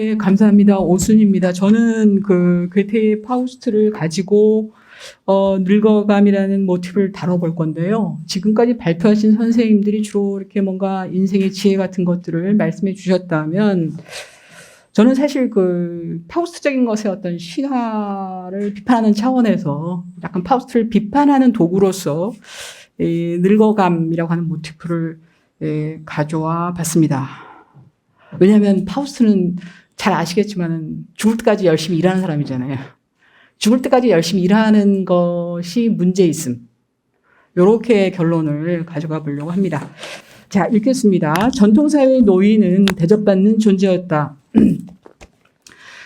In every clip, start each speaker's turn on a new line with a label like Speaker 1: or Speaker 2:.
Speaker 1: 예, 감사합니다. 오순입니다. 저는 그 괴테의 파우스트를 가지고 늙어감이라는 모티브를 다뤄볼 건데요. 지금까지 발표하신 선생님들이 주로 이렇게 뭔가 인생의 지혜 같은 것들을 말씀해 주셨다면, 저는 사실 그 파우스트적인 것의 어떤 신화를 비판하는 차원에서 약간 파우스트를 비판하는 도구로서 이 늙어감이라고 하는 모티프를 가져와 봤습니다. 왜냐하면 파우스트는 잘 아시겠지만 죽을 때까지 열심히 일하는 사람이잖아요. 죽을 때까지 열심히 일하는 것이 문제 있음. 이렇게 결론을 가져가 보려고 합니다. 자, 읽겠습니다. 전통사회의 노인은 대접받는 존재였다.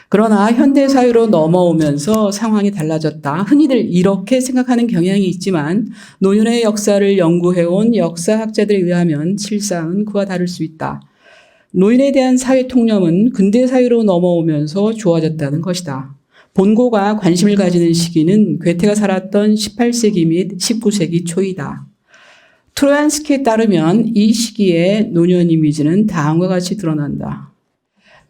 Speaker 1: 그러나 현대사회로 넘어오면서 상황이 달라졌다. 흔히들 이렇게 생각하는 경향이 있지만 노년의 역사를 연구해온 역사학자들에 의하면 실상은 그와 다를 수 있다. 노인에 대한 사회 통념은 근대사회로 넘어오면서 좋아졌다는 것이다. 본고가 관심을 가지는 시기는 괴테가 살았던 18세기 및 19세기 초이다. 트로얀스키에 따르면 이 시기의 노년 이미지는 다음과 같이 드러난다.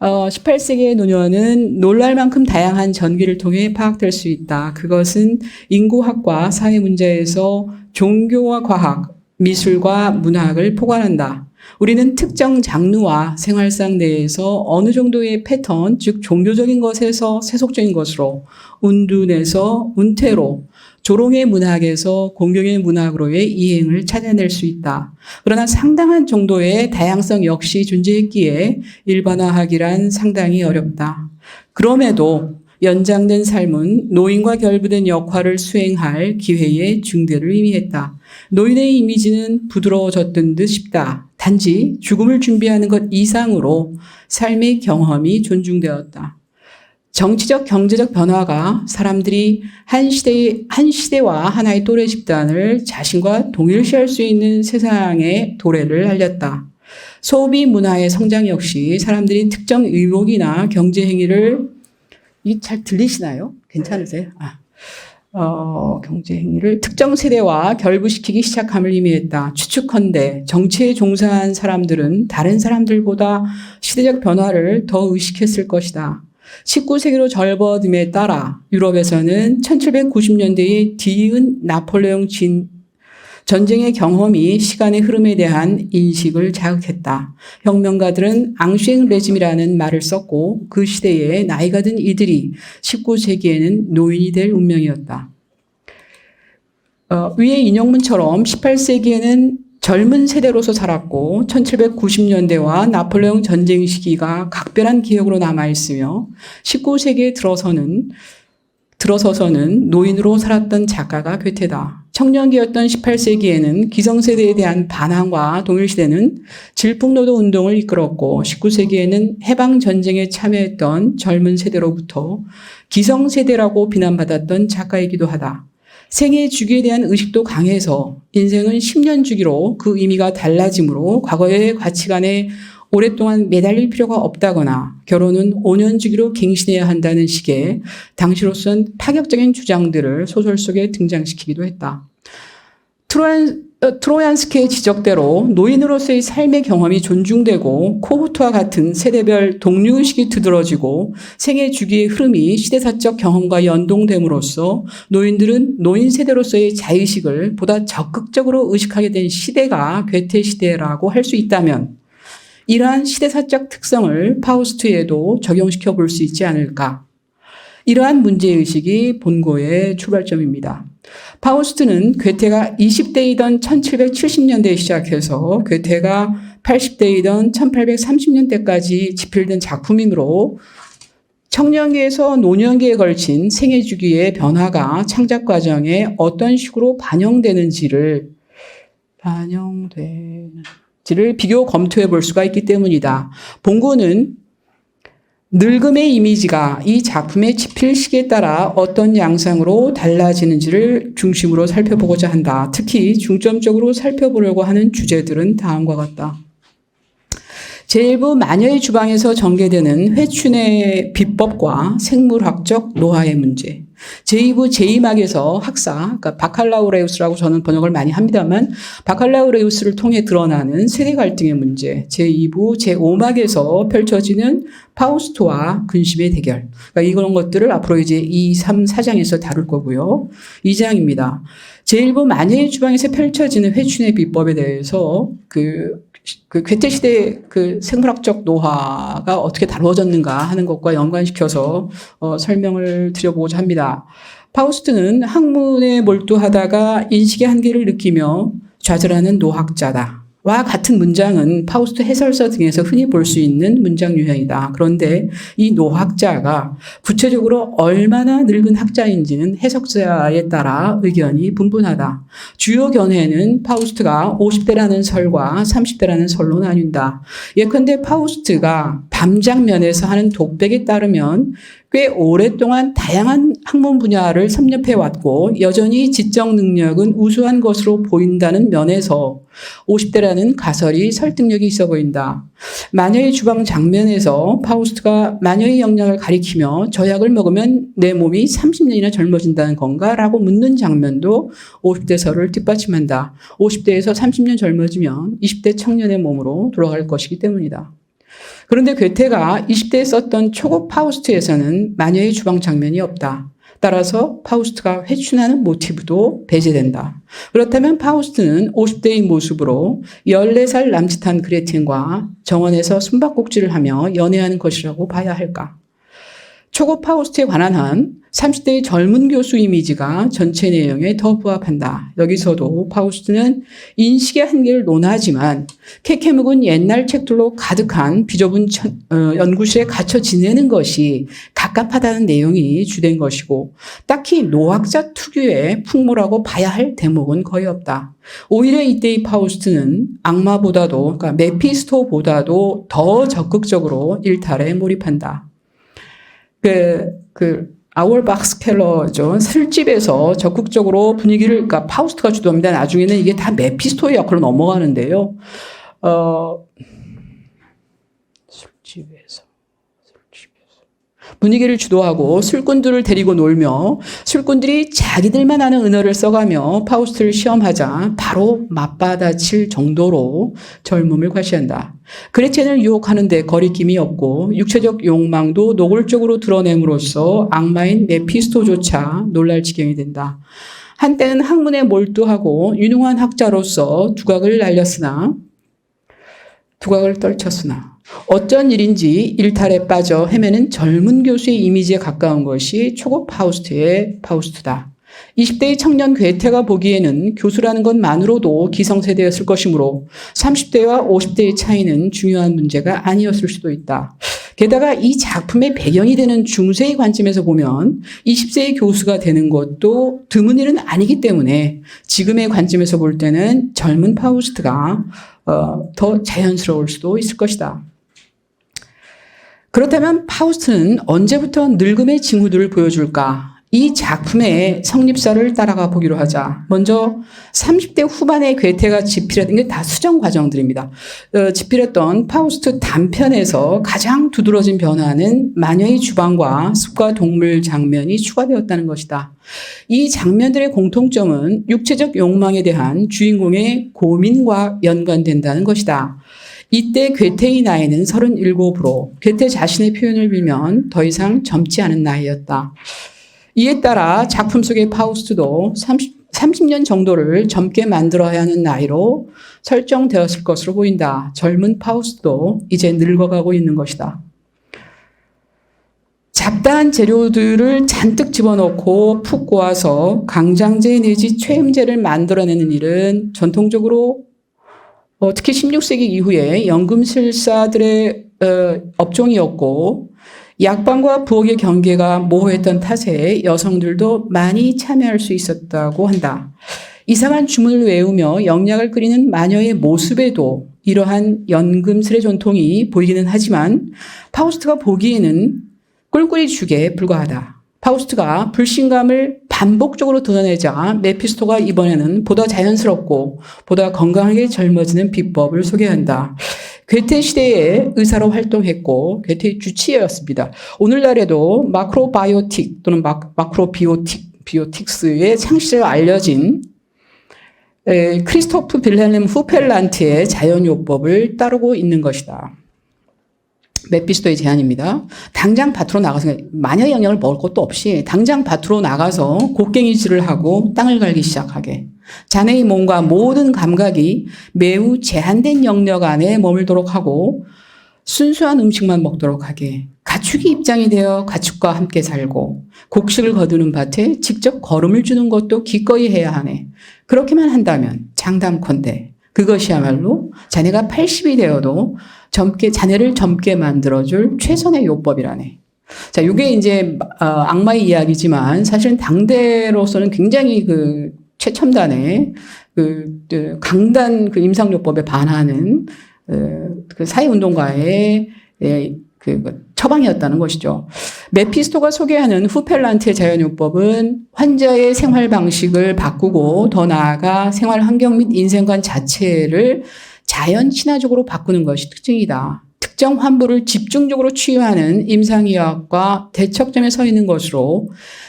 Speaker 1: 18세기의 노년은 놀랄 만큼 다양한 전기를 통해 파악될 수 있다. 그것은 인구학과 사회 문제에서 종교와 과학, 미술과 문학을 포괄한다. 우리는 특정 장르와 생활상 내에서 어느 정도의 패턴, 즉 종교적인 것에서 세속적인 것으로, 운둔에서 운태로, 조롱의 문학에서 공경의 문학으로의 이행을 찾아낼 수 있다. 그러나 상당한 정도의 다양성 역시 존재했기에 일반화하기란 상당히 어렵다. 그럼에도 연장된 삶은 노인과 결부된 역할을 수행할 기회의 중대를 의미했다. 노인의 이미지는 부드러워졌던 듯 싶다. 단지 죽음을 준비하는 것 이상으로 삶의 경험이 존중되었다. 정치적, 경제적 변화가 사람들이 한 시대와 하나의 또래 집단을 자신과 동일시할 수 있는 세상의 도래를 알렸다. 소비 문화의 성장 역시 사람들이 특정 의복이나 경제 행위를, 이 잘 들리시나요? 괜찮으세요? 경제 행위를 특정 세대와 결부시키기 시작함을 의미했다. 추측컨대 정치에 종사한 사람들은 다른 사람들보다 시대적 변화를 더 의식했을 것이다. 19세기로 접어듦에 따라 유럽에서는 1790년대의 뒤이은 나폴레옹 전쟁의 경험이 시간의 흐름에 대한 인식을 자극했다. 혁명가들은 앙쉥 레짐이라는 말을 썼고 그 시대에 나이가 든 이들이 19세기에는 노인이 될 운명이었다. 위의 인용문처럼 18세기에는 젊은 세대로서 살았고 1790년대와 나폴레옹 전쟁 시기가 각별한 기억으로 남아있으며 19세기에 들어서서는 노인으로 살았던 작가가 괴테다. 청년기였던 18세기에는 기성세대에 대한 반항과 동일시대는 질풍노도 운동을 이끌었고 19세기에는 해방전쟁에 참여했던 젊은 세대로부터 기성세대라고 비난받았던 작가이기도 하다. 생애 주기에 대한 의식도 강해서 인생은 10년 주기로 그 의미가 달라지므로 과거의 가치관에 오랫동안 매달릴 필요가 없다거나 결혼은 5년 주기로 갱신해야 한다는 식의 당시로선 파격적인 주장들을 소설 속에 등장시키기도 했다. 트로얀스키의 지적대로 노인으로서의 삶의 경험이 존중되고 코호트와 같은 세대별 독립의식이 두드러지고 생애 주기의 흐름이 시대사적 경험과 연동됨으로써 노인들은 노인 세대로서의 자의식을 보다 적극적으로 의식하게 된 시대가 괴테 시대라고 할 수 있다면 이러한 시대사적 특성을 파우스트에도 적용시켜 볼 수 있지 않을까. 이러한 문제의식이 본고의 출발점입니다. 파우스트는 괴테가 20대이던 1770년대에 시작해서 괴테가 80대이던 1830년대까지 집필된 작품이므로 청년기에서 노년기에 걸친 생애 주기의 변화가 창작 과정에 어떤 식으로 반영되는지를 비교 검토해 볼 수가 있기 때문이다. 본고는 늙음의 이미지가 이 작품의 집필식에 따라 어떤 양상으로 달라지는지를 중심으로 살펴보고자 한다. 특히 중점적으로 살펴보려고 하는 주제들은 다음과 같다. 제1부 마녀의 주방에서 전개되는 회춘의 비법과 생물학적 노화의 문제. 제2부 제2막에서 학사, 그러니까 바칼라우레우스라고 저는 번역을 많이 합니다만 바칼라우레우스를 통해 드러나는 세대 갈등의 문제. 제2부 제5막에서 펼쳐지는 파우스트와 근심의 대결. 그러니까 이런 것들을 앞으로 이제 2, 3, 4장에서 다룰 거고요. 2장입니다. 제1부 마녀의 주방에서 펼쳐지는 회춘의 비법에 대해서 그 괴테시대의 그 생물학적 노화가 어떻게 다루어졌는가 하는 것과 연관시켜서 설명을 드려보고자 합니다. 파우스트는 학문에 몰두하다가 인식의 한계를 느끼며 좌절하는 노학자다. 와 같은 문장은 파우스트 해설서 등에서 흔히 볼 수 있는 문장 유형이다. 그런데 이 노학자가 구체적으로 얼마나 늙은 학자인지는 해석자에 따라 의견이 분분하다. 주요 견해는 파우스트가 50대라는 설과 30대라는 설로 나뉜다. 예컨대 파우스트가 밤장면에서 하는 독백에 따르면 꽤 오랫동안 다양한 학문 분야를 섭렵해왔고 여전히 지적 능력은 우수한 것으로 보인다는 면에서 50대라는 가설이 설득력이 있어 보인다. 마녀의 주방 장면에서 파우스트가 마녀의 영향을 가리키며 저 약을 먹으면 내 몸이 30년이나 젊어진다는 건가? 라고 묻는 장면도 50대설을 뒷받침한다. 50대에서 30년 젊어지면 20대 청년의 몸으로 돌아갈 것이기 때문이다. 그런데 괴테가 20대에 썼던 초급 파우스트에서는 마녀의 주방 장면이 없다. 따라서 파우스트가 회춘하는 모티브도 배제된다. 그렇다면 파우스트는 50대의 모습으로 14살 남짓한 그레텐과 정원에서 숨바꼭질을 하며 연애하는 것이라고 봐야 할까? 초급 파우스트에 관한 한 30대의 젊은 교수 이미지가 전체 내용에 더 부합한다. 여기서도 파우스트는 인식의 한계를 논하지만 캐캐묵은 옛날 책들로 가득한 비좁은 연구실에 갇혀 지내는 것이 갑갑하다는 내용이 주된 것이고 딱히 노학자 특유의 풍모라고 봐야 할 대목은 거의 없다. 오히려 이때의 파우스트는 악마보다도 그러니까 메피스토보다도 더 적극적으로 일탈에 몰입한다. 아울박스 켈러죠. 술집에서 적극적으로 분위기를, 그러니까 파우스트가 주도합니다. 나중에는 이게 다 메피스토의 역할로 넘어가는데요. 술집에서. 분위기를 주도하고 술꾼들을 데리고 놀며 술꾼들이 자기들만 아는 은어를 써가며 파우스트를 시험하자 바로 맞받아칠 정도로 젊음을 과시한다. 그레첸을 유혹하는 데 거리낌이 없고 육체적 욕망도 노골적으로 드러냄으로써 악마인 메피스토조차 놀랄 지경이 된다. 한때는 학문에 몰두하고 유능한 학자로서 두각을 떨쳤으나 어쩐 일인지 일탈에 빠져 헤매는 젊은 교수의 이미지에 가까운 것이 초급 파우스트의 파우스트다. 20대의 청년 괴테가 보기에는 교수라는 것만으로도 기성세대였을 것이므로 30대와 50대의 차이는 중요한 문제가 아니었을 수도 있다. 게다가 이 작품의 배경이 되는 중세의 관점에서 보면 20세의 교수가 되는 것도 드문 일은 아니기 때문에 지금의 관점에서 볼 때는 젊은 파우스트가 더 자연스러울 수도 있을 것이다. 그렇다면 파우스트는 언제부터 늙음의 징후들을 보여줄까? 이 작품의 성립사를 따라가 보기로 하자. 먼저 30대 후반의 괴테가 집필했던 게 다 수정 과정들입니다. 집필했던 파우스트 단편에서 가장 두드러진 변화는 마녀의 주방과 숲과 동물 장면이 추가되었다는 것이다. 이 장면들의 공통점은 육체적 욕망에 대한 주인공의 고민과 연관된다는 것이다. 이때 괴테의 나이는 37으로 괴테 자신의 표현을 빌면 더 이상 젊지 않은 나이였다. 이에 따라 작품 속의 파우스트도 30년 정도를 젊게 만들어야 하는 나이로 설정되었을 것으로 보인다. 젊은 파우스트도 이제 늙어가고 있는 것이다. 잡다한 재료들을 잔뜩 집어넣고 푹 고아서 강장제 내지 최음제를 만들어내는 일은 전통적으로 특히 16세기 이후에 연금술사들의 업종이었고 약방과 부엌의 경계가 모호했던 탓에 여성들도 많이 참여할 수 있었다고 한다. 이상한 주문을 외우며 영약을 끓이는 마녀의 모습에도 이러한 연금술의 전통이 보이기는 하지만 파우스트가 보기에는 꿀꿀이 죽에 불과하다. 파우스트가 불신감을 반복적으로 드러내자 메피스토가 이번에는 보다 자연스럽고 보다 건강하게 젊어지는 비법을 소개한다. 괴테 시대에 의사로 활동했고 괴테의 주치의였습니다. 오늘날에도 마크로바이오틱 또는 마크로비오틱스의 창시자로 알려진 크리스토프 빌헬름 후펠란트의 자연요법을 따르고 있는 것이다. 메피스토의 제안입니다. 당장 밭으로 나가서 마녀의 영향을 먹을 것도 없이 당장 밭으로 나가서 곡괭이질을 하고 땅을 갈기 시작하게. 자네의 몸과 모든 감각이 매우 제한된 영역 안에 머물도록 하고 순수한 음식만 먹도록 하게. 가축이 입장이 되어 가축과 함께 살고 곡식을 거두는 밭에 직접 거름을 주는 것도 기꺼이 해야 하네. 그렇게만 한다면 장담컨대 그것이야말로 자네가 80이 되어도 자네를 젊게 만들어줄 최선의 요법이라네. 자, 이게 이제 악마의 이야기지만 사실은 당대로서는 굉장히 그 최첨단의 그 강단 그 임상요법에 반하는 그 사회운동가의 그 처방이었다는 것이죠. 메피스토가 소개하는 후펠란트의 자연요법은 환자의 생활 방식을 바꾸고 더 나아가 생활 환경 및 인생관 자체를 자연 친화적으로 바꾸는 것이 특징이다. 특정 환부를 집중적으로 치유하는 임상의학과 대척점에 서 있는 것으로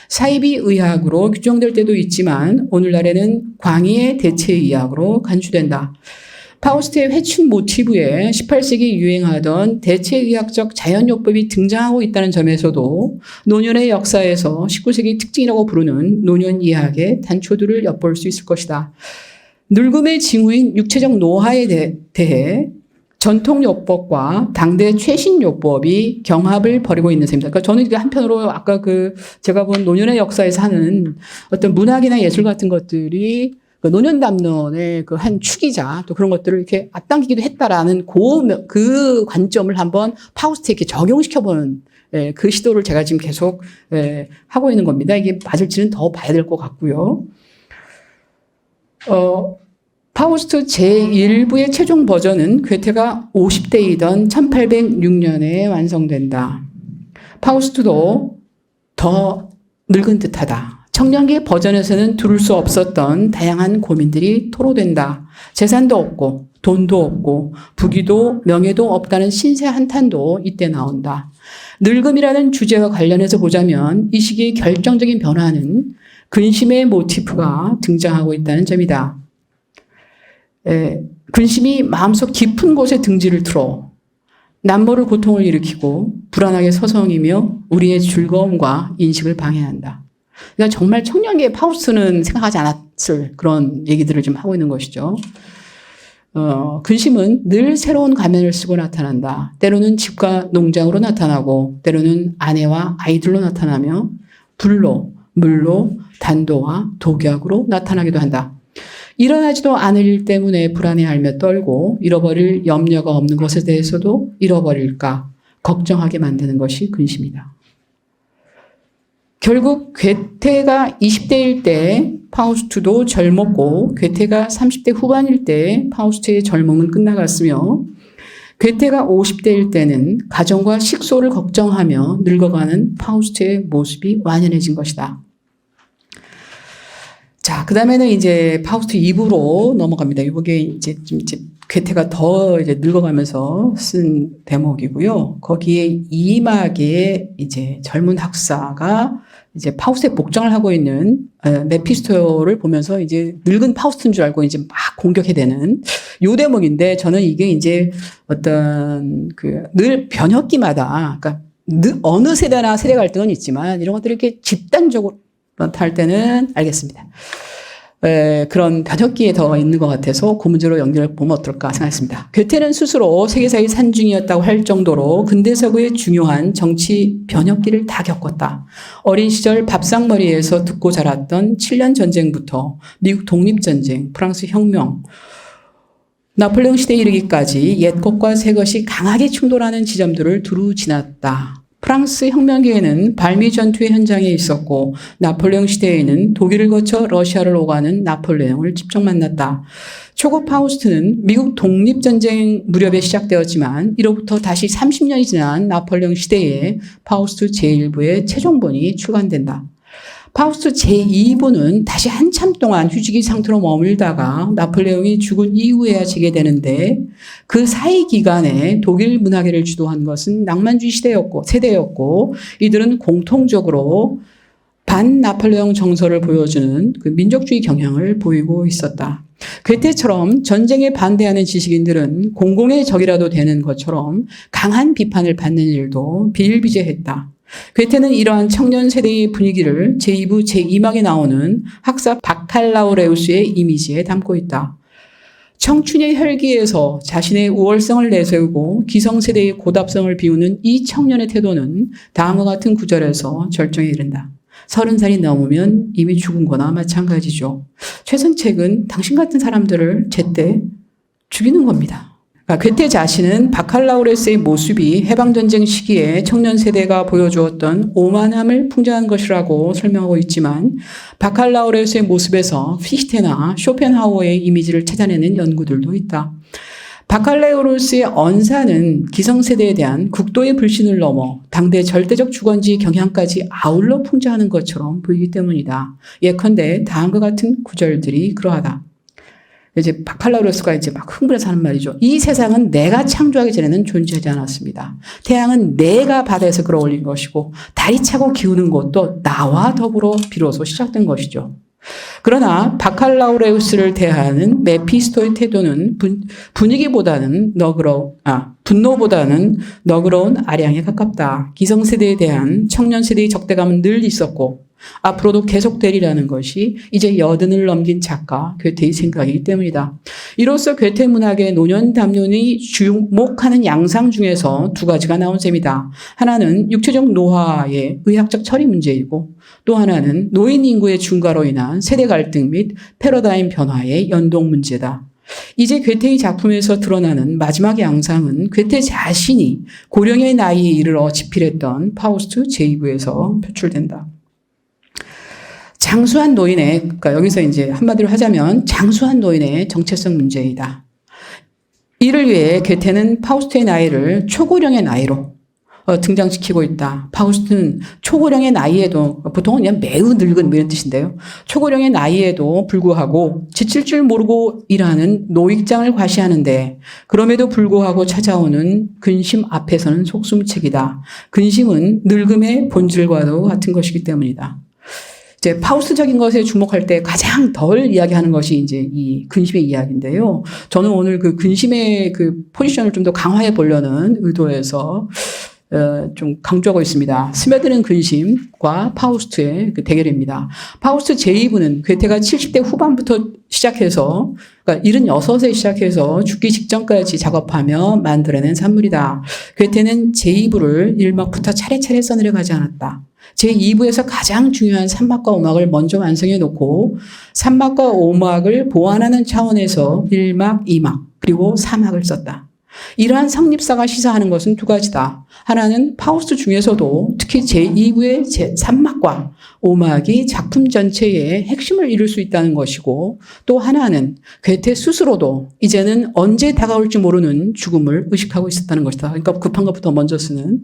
Speaker 1: 사이비의학으로 규정될 때도 있지만 오늘날에는 광의의 대체의학으로 간주된다. 파우스트의 회춘 모티브에 18세기 유행하던 대체의학적 자연요법이 등장하고 있다는 점에서도 노년의 역사에서 19세기 특징이라고 부르는 노년의학의 단초들을 엿볼 수 있을 것이다. 늙음의 징후인 육체적 노화에 대해 전통요법과 당대 최신요법이 경합을 벌이고 있는 셈입니다. 그러니까 저는 한편으로 아까 제가 본 노년의 역사에서 하는 어떤 문학이나 예술 같은 것들이 그 노년담론의 그 한 축이자 또 그런 것들을 이렇게 앞당기기도 했다라는 그 관점을 한번 파우스트에 이렇게 적용시켜보는 그 시도를 제가 지금 계속 하고 있는 겁니다. 이게 맞을지는 더 봐야 될 것 같고요. 파우스트 제1부의 최종 버전은 괴테가 50대이던 1806년에 완성된다. 파우스트도 더 늙은 듯하다. 청년기 버전에서는 두를 수 없었던 다양한 고민들이 토로된다. 재산도 없고 돈도 없고 부귀도 명예도 없다는 신세 한탄도 이때 나온다. 늙음이라는 주제와 관련해서 보자면 이 시기의 결정적인 변화는 근심의 모티프가 등장하고 있다는 점이다. 근심이 마음속 깊은 곳에 등지를 틀어 남모를 고통을 일으키고 불안하게 서성이며 우리의 즐거움과 인식을 방해한다. 그러니까 정말 청년기에 파우스트는 생각하지 않았을 그런 얘기들을 지금 하고 있는 것이죠. 근심은 늘 새로운 가면을 쓰고 나타난다. 때로는 집과 농장으로 나타나고 때로는 아내와 아이들로 나타나며 불로, 물로, 단도와 독약으로 나타나기도 한다. 일어나지도 않을 일 때문에 불안해하며 떨고 잃어버릴 염려가 없는 것에 대해서도 잃어버릴까 걱정하게 만드는 것이 근심이다. 결국 괴테가 20대일 때 파우스트도 젊었고 괴테가 30대 후반일 때 파우스트의 젊음은 끝나갔으며 괴테가 50대일 때는 가정과 식소를 걱정하며 늙어가는 파우스트의 모습이 완연해진 것이다. 자, 그 다음에는 이제 파우스트 2부로 넘어갑니다. 이게 이제 괴테가 더 이제 늙어가면서 쓴 대목이고요. 거기에 2막에 이제 젊은 학사가 이제 파우스트의 복장을 하고 있는 메피스토를 보면서 이제 늙은 파우스트인 줄 알고 이제 막 공격해 대는 요 대목인데 저는 이게 이제 어떤 늘 변혁기마다 그러니까 어느 세대나 세대 갈등은 있지만 이런 것들을 이렇게 집단적으로 할 때는 알겠습니다. 그런 변혁기에 더 있는 것 같아서 그 문제로 연결해 보면 어떨까 생각했습니다. 괴테는 스스로 세계사의 산중이었다고 할 정도로 근대서구의 중요한 정치 변혁기를 다 겪었다. 어린 시절 밥상머리에서 듣고 자랐던 7년 전쟁부터 미국 독립전쟁, 프랑스 혁명, 나폴레옹 시대에 이르기까지 옛 것과 새 것이 강하게 충돌하는 지점들을 두루 지났다. 프랑스 혁명기에는 발미 전투의 현장에 있었고 나폴레옹 시대에는 독일을 거쳐 러시아를 오가는 나폴레옹을 직접 만났다. 초고 파우스트는 미국 독립전쟁 무렵에 시작되었지만 이로부터 다시 30년이 지난 나폴레옹 시대에 파우스트 제1부의 최종본이 출간된다. 파우스트 제2부는 다시 한참 동안 휴지기 상태로 머물다가 나폴레옹이 죽은 이후에야 재개되는데 그 사이 기간에 독일 문화계를 주도한 것은 낭만주의 세대였고 이들은 공통적으로 반 나폴레옹 정서를 보여주는 그 민족주의 경향을 보이고 있었다. 괴테처럼 전쟁에 반대하는 지식인들은 공공의 적이라도 되는 것처럼 강한 비판을 받는 일도 비일비재했다. 괴테는 이러한 청년 세대의 분위기를 제2부 제2막에 나오는 학사 바칼라우레우스의 이미지에 담고 있다. 청춘의 혈기에서 자신의 우월성을 내세우고 기성세대의 고답성을 비우는 이 청년의 태도는 다음과 같은 구절에서 절정에 이른다. 30살이 넘으면 이미 죽은 거나 마찬가지죠. 최선책은 당신 같은 사람들을 제때 죽이는 겁니다. 괴테 자신은 바칼라우레스의 모습이 해방전쟁 시기에 청년 세대가 보여주었던 오만함을 풍자한 것이라고 설명하고 있지만 바칼라우레스의 모습에서 피히테나 쇼펜하우어의 이미지를 찾아내는 연구들도 있다. 바칼라우레스의 언사는 기성세대에 대한 국도의 불신을 넘어 당대 절대적 주권지 경향까지 아울러 풍자하는 것처럼 보이기 때문이다. 예컨대 다음과 같은 구절들이 그러하다. 이제 바칼라우레스가 이제 막 흥분해서 하는 말이죠. 이 세상은 내가 창조하기 전에는 존재하지 않았습니다. 태양은 내가 바다에서 끌어올린 것이고 달이 차고 기우는 것도 나와 더불어 비로소 시작된 것이죠. 그러나 바칼라우레우스를 대하는 메피스토의 태도는 분노보다는 너그러운 아량에 가깝다. 기성세대에 대한 청년세대의 적대감은 늘 있었고 앞으로도 계속되리라는 것이 이제 여든을 넘긴 작가 괴테의 생각이기 때문이다. 이로써 괴테 문학의 노년 담론이 주목하는 양상 중에서 두 가지가 나온 셈이다. 하나는 육체적 노화의 의학적 처리 문제이고 또 하나는 노인 인구의 증가로 인한 세대 갈등 및 패러다임 변화의 연동 문제다. 이제 괴테의 작품에서 드러나는 마지막 양상은 괴테 자신이 고령의 나이에 이르러 집필했던 파우스트 제2부에서 표출된다. 장수한 노인의, 그러니까 여기서 이제 한마디로 하자면 장수한 노인의 정체성 문제이다. 이를 위해 괴테는 파우스트의 나이를 초고령의 나이로 등장시키고 있다. 파우스트는 초고령의 나이에도, 보통은 그냥 매우 늙은 이런 뜻인데요. 초고령의 나이에도 불구하고 지칠 줄 모르고 일하는 노익장을 과시하는데 그럼에도 불구하고 찾아오는 근심 앞에서는 속수무책이다. 근심은 늙음의 본질과도 같은 것이기 때문이다. 이제 파우스트적인 것에 주목할 때 가장 덜 이야기하는 것이 이제 이 근심의 이야기인데요. 저는 오늘 그 근심의 그 포지션을 좀 더 강화해 보려는 의도에서 좀 강조하고 있습니다. 스며드는 근심과 파우스트의 그 대결입니다. 파우스트 제2부는 괴테가 70대 후반부터 시작해서, 그러니까 76세 시작해서 죽기 직전까지 작업하며 만들어낸 산물이다. 괴테는 제2부를 1막부터 차례차례 써내려가지 않았다. 제2부에서 가장 중요한 3막과 5막을 먼저 완성해 놓고 3막과 5막을 보완하는 차원에서 1막, 2막, 그리고 4막을 썼다. 이러한 성립사가 시사하는 것은 두 가지다. 하나는 파우스트 중에서도 특히 제2부의 제3막과 5막이 작품 전체의 핵심을 이룰 수 있다는 것이고 또 하나는 괴테 스스로도 이제는 언제 다가올지 모르는 죽음을 의식하고 있었다는 것이다. 그러니까 급한 것부터 먼저 쓰는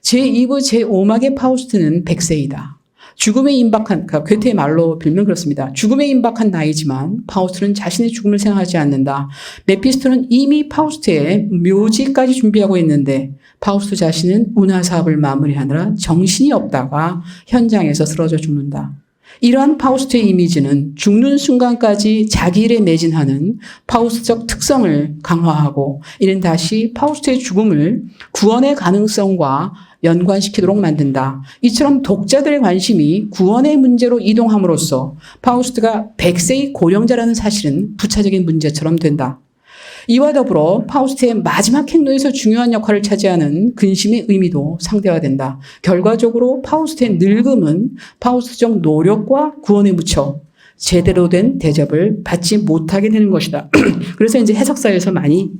Speaker 1: 제2부 제5막의 파우스트는 100세이다. 죽음에 임박한, 그러니까 괴테의 말로 빌면 그렇습니다. 죽음에 임박한 나이지만 파우스트는 자신의 죽음을 생각하지 않는다. 메피스토는 이미 파우스트의 묘지까지 준비하고 있는데 파우스트 자신은 운하 사업을 마무리하느라 정신이 없다가 현장에서 쓰러져 죽는다. 이러한 파우스트의 이미지는 죽는 순간까지 자기 일에 매진하는 파우스트적 특성을 강화하고 이는 다시 파우스트의 죽음을 구원의 가능성과 연관시키도록 만든다. 이처럼 독자들의 관심이 구원의 문제로 이동함으로써 파우스트가 100세의 고령자라는 사실은 부차적인 문제처럼 된다. 이와 더불어 파우스트의 마지막 행로에서 중요한 역할을 차지하는 근심의 의미도 상대화된다. 결과적으로 파우스트의 늙음은 파우스트적 노력과 구원에 묻혀 제대로 된 대접을 받지 못하게 되는 것이다. 그래서 이제 해석사에서 많이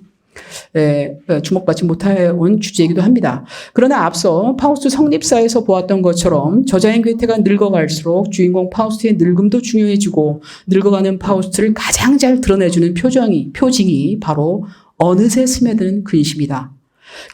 Speaker 1: 주목받지 못해온 주제이기도 합니다. 그러나 앞서 파우스트 성립사에서 보았던 것처럼 저자인 괴테가 늙어갈수록 주인공 파우스트의 늙음도 중요해지고 늙어가는 파우스트를 가장 잘 드러내주는 표징이 바로 어느새 스며드는 근심이다.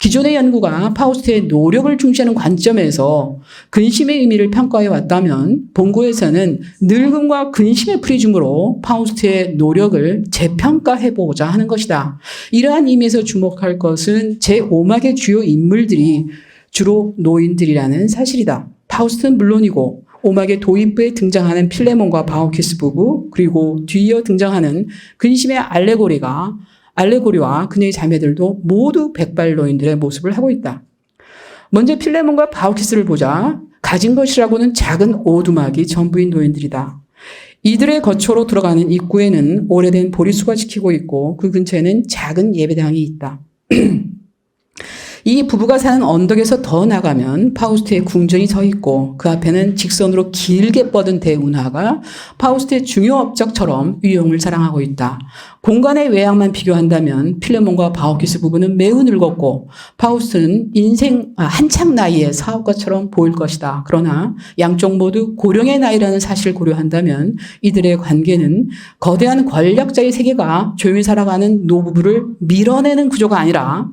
Speaker 1: 기존의 연구가 파우스트의 노력을 중시하는 관점에서 근심의 의미를 평가해 왔다면 본고에서는 늙음과 근심의 프리즘으로 파우스트의 노력을 재평가해보고자 하는 것이다. 이러한 의미에서 주목할 것은 제5막의 주요 인물들이 주로 노인들이라는 사실이다. 파우스트는 물론이고 오막의 도입부에 등장하는 필레몬과 바우키스 부부, 그리고 뒤이어 등장하는 근심의 알레고리와 그녀의 자매들도 모두 백발노인들의 모습을 하고 있다. 먼저 필레몬과 바우키스를 보자. 가진 것이라고는 작은 오두막이 전부인 노인들이다. 이들의 거처로 들어가는 입구에는 오래된 보리수가 지키고 있고 그 근처에는 작은 예배당이 있다. 이 부부가 사는 언덕에서 더 나가면 파우스트의 궁전이 서 있고 그 앞에는 직선으로 길게 뻗은 대운하가 파우스트의 중요 업적처럼 위용을 자랑하고 있다. 공간의 외양만 비교한다면 필레몬과 바우키스 부부는 매우 늙었고 파우스트는 한창 나이의 사업가처럼 보일 것이다. 그러나 양쪽 모두 고령의 나이라는 사실을 고려한다면 이들의 관계는 거대한 권력자의 세계가 조용히 살아가는 노부부를 밀어내는 구조가 아니라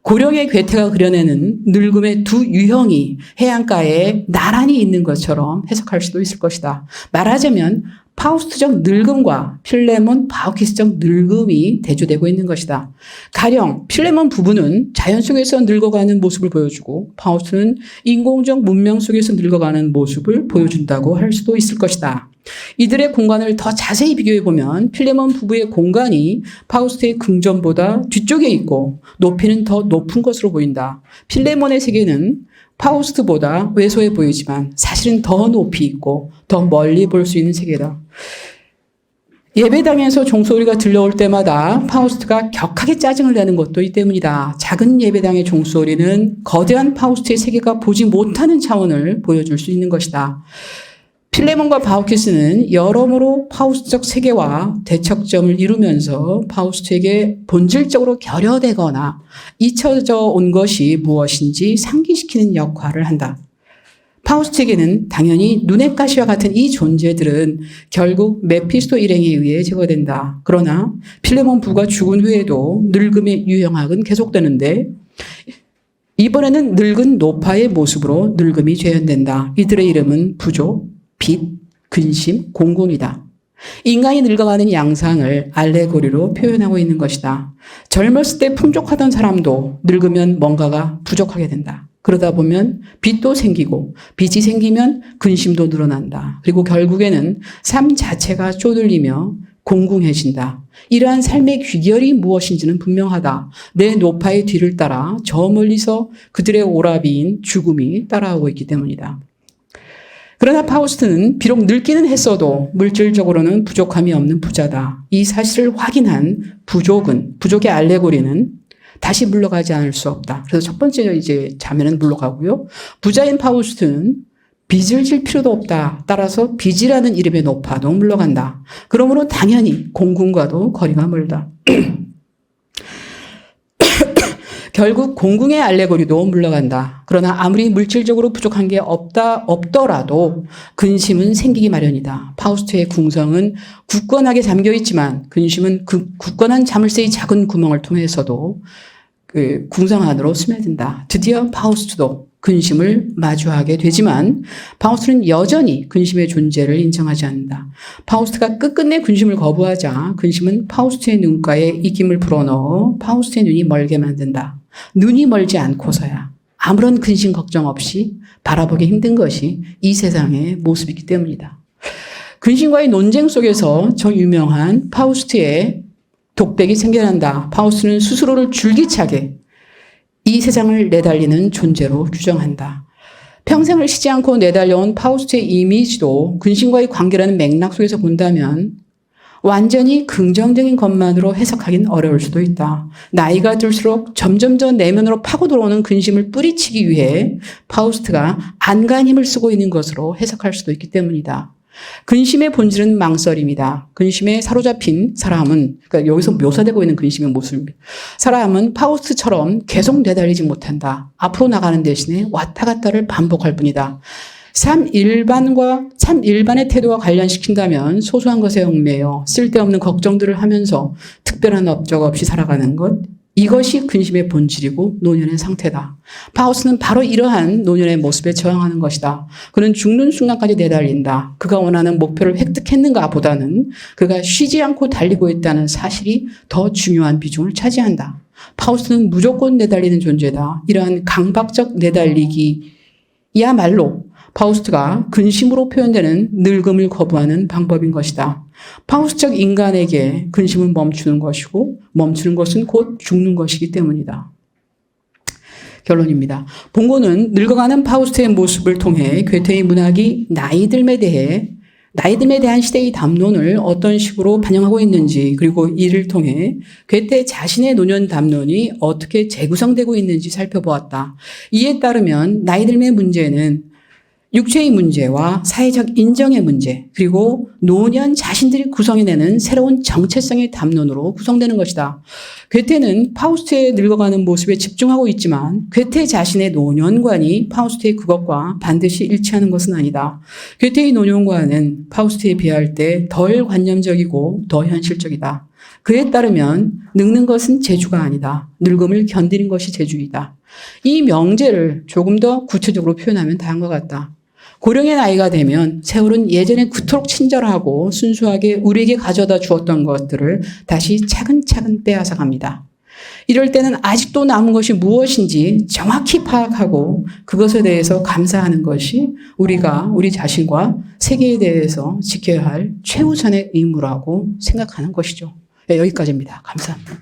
Speaker 1: 고령의 괴테가 그려내는 늙음의 두 유형이 해안가에 나란히 있는 것처럼 해석할 수도 있을 것이다. 말하자면 파우스트적 늙음과 필레몬, 바우키스적 늙음이 대조되고 있는 것이다. 가령 필레몬 부부는 자연 속에서 늙어가는 모습을 보여주고 파우스트는 인공적 문명 속에서 늙어가는 모습을 보여준다고 할 수도 있을 것이다. 이들의 공간을 더 자세히 비교해보면 필레몬 부부의 공간이 파우스트의 궁전보다 뒤쪽에 있고 높이는 더 높은 것으로 보인다. 필레몬의 세계는 파우스트보다 왜소해 보이지만 사실은 더 높이 있고 더 멀리 볼 수 있는 세계다. 예배당에서 종소리가 들려올 때마다 파우스트가 격하게 짜증을 내는 것도 이 때문이다. 작은 예배당의 종소리는 거대한 파우스트의 세계가 보지 못하는 차원을 보여줄 수 있는 것이다. 필레몬과 바우키스는 여러모로 파우스트적 세계와 대척점을 이루면서 파우스트에게 본질적으로 결여되거나 잊혀져 온 것이 무엇인지 상기시키는 역할을 한다. 파우스트에게는 당연히 눈의 가시와 같은 이 존재들은 결국 메피스토 일행에 의해 제거된다. 그러나 필레몬 부가 죽은 후에도 늙음의 유형학은 계속되는데 이번에는 늙은 노파의 모습으로 늙음이 재현된다. 이들의 이름은 부조, 빛, 근심, 공공이다. 인간이 늙어가는 양상을 알레고리로 표현하고 있는 것이다. 젊었을 때 풍족하던 사람도 늙으면 뭔가가 부족하게 된다. 그러다 보면 빛도 생기고 빛이 생기면 근심도 늘어난다. 그리고 결국에는 삶 자체가 쪼들리며 공공해진다. 이러한 삶의 귀결이 무엇인지는 분명하다. 내 노파의 뒤를 따라 저 멀리서 그들의 오라비인 죽음이 따라오고 있기 때문이다. 그러나 파우스트는 비록 늙기는 했어도 물질적으로는 부족함이 없는 부자다. 이 사실을 확인한 부족의 알레고리는 다시 물러가지 않을 수 없다. 그래서 첫 번째 자매는 물러가고요. 부자인 파우스트는 빚을 질 필요도 없다. 따라서 빚이라는 이름의 노파도 물러간다. 그러므로 당연히 공궁과도 거리가 멀다. 결국 공궁의 알레고리도 물러간다. 그러나 아무리 물질적으로 부족한 게 없더라도 근심은 생기기 마련이다. 파우스트의 궁성은 굳건하게 잠겨 있지만 근심은 그 굳건한 자물쇠의 작은 구멍을 통해서도 그 궁성 안으로 스며든다. 드디어 파우스트도 근심을 마주하게 되지만 파우스트는 여전히 근심의 존재를 인정하지 않는다. 파우스트가 끝끝내 근심을 거부하자 근심은 파우스트의 눈가에 입김을 불어넣어 파우스트의 눈이 멀게 만든다. 눈이 멀지 않고서야 아무런 근심 걱정 없이 바라보기 힘든 것이 이 세상의 모습이기 때문이다. 근심과의 논쟁 속에서 저 유명한 파우스트의 독백이 생겨난다. 파우스트는 스스로를 줄기차게 이 세상을 내달리는 존재로 규정한다. 평생을 쉬지 않고 내달려온 파우스트의 이미지도 근심과의 관계라는 맥락 속에서 본다면 완전히 긍정적인 것만으로 해석하긴 어려울 수도 있다. 나이가 들수록 점점 더 내면으로 파고 들어오는 근심을 뿌리치기 위해 파우스트가 안간 힘을 쓰고 있는 것으로 해석할 수도 있기 때문이다. 근심의 본질은 망설임이다. 근심에 사로잡힌 사람은, 그러니까 여기서 묘사되고 있는 근심의 모습입니다. 사람은 파우스트처럼 계속 내달리지 못한다. 앞으로 나가는 대신에 왔다 갔다를 반복할 뿐이다. 삶 일반의 태도와 관련시킨다면 소소한 것에 얽매여 쓸데없는 걱정들을 하면서 특별한 업적 없이 살아가는 것, 이것이 근심의 본질이고 노년의 상태다. 파우스는 바로 이러한 노년의 모습에 저항하는 것이다. 그는 죽는 순간까지 내달린다. 그가 원하는 목표를 획득했는가 보다는 그가 쉬지 않고 달리고 있다는 사실이 더 중요한 비중을 차지한다. 파우스는 무조건 내달리는 존재다. 이러한 강박적 내달리기야말로 파우스트가 근심으로 표현되는 늙음을 거부하는 방법인 것이다. 파우스트적 인간에게 근심은 멈추는 것이고 멈추는 것은 곧 죽는 것이기 때문이다. 결론입니다. 본고는 늙어가는 파우스트의 모습을 통해 괴테의 문학이 나이듦에 대한 시대의 담론을 어떤 식으로 반영하고 있는지, 그리고 이를 통해 괴테 자신의 노년 담론이 어떻게 재구성되고 있는지 살펴보았다. 이에 따르면 나이듦의 문제는 육체의 문제와 사회적 인정의 문제, 그리고 노년 자신들이 구성해내는 새로운 정체성의 담론으로 구성되는 것이다. 괴테는 파우스트의 늙어가는 모습에 집중하고 있지만 괴테 자신의 노년관이 파우스트의 그것과 반드시 일치하는 것은 아니다. 괴테의 노년관은 파우스트에 비할 때 덜 관념적이고 더 현실적이다. 그에 따르면 늙는 것은 재주가 아니다. 늙음을 견디는 것이 재주이다. 이 명제를 조금 더 구체적으로 표현하면 다음과 같다. 고령의 나이가 되면 세월은 예전에 그토록 친절하고 순수하게 우리에게 가져다 주었던 것들을 다시 차근차근 빼앗아갑니다. 이럴 때는 아직도 남은 것이 무엇인지 정확히 파악하고 그것에 대해서 감사하는 것이 우리가 우리 자신과 세계에 대해서 지켜야 할 최우선의 의무라고 생각하는 것이죠. 네, 여기까지입니다. 감사합니다.